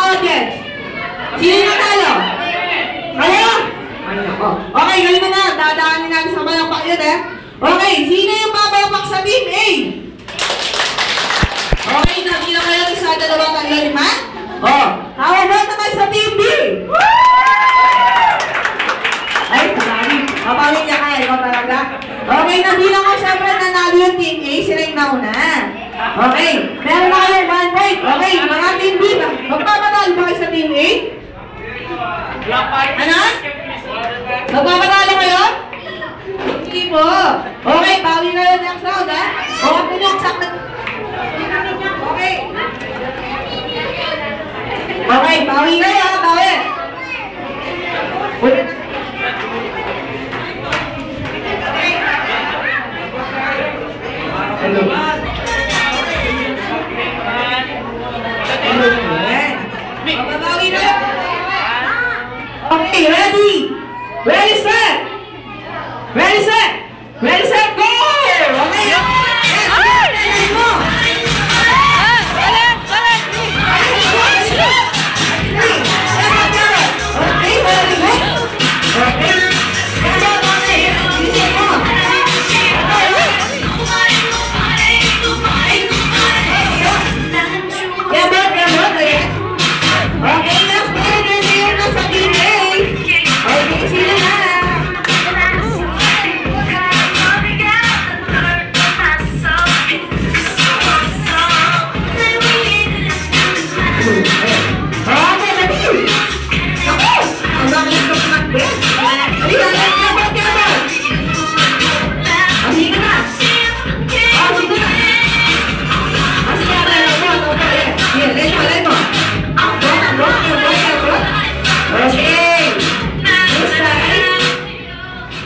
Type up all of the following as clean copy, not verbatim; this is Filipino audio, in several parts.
audience? Sino yung natalo? Kayo? Okay, galing mo na. Dadaanin natin sa malapak yun eh. Okay, sino yung mabapak sa Team A? Okay, nabilang kayo sa 2, 3, 5. How about naman sa Team B? Ay, sarari. Mapawin niya kaya. Ikaw talaga. Okay, nabilang ko syempre nanalo yung Team A. Sila yung nauna. Okay, meron na kayo 1 point. Okay, mga Team B. Magpapatalo ba kayo sa Team A? Ano? Magpapatalo kayo? Hindi po. Okay, bawi kayo next round, ha? Okay, pinong sakit. Okay. Okay, bawi kayo, ha? Bawi. Hello. Mababawi kayo. Okay, ready? Ready, set! Ready, set! Ready, set, go!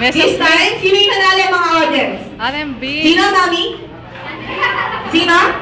Okay, this time, sino yung nanalo mga audience? RMB. Sino, Mami? Sino?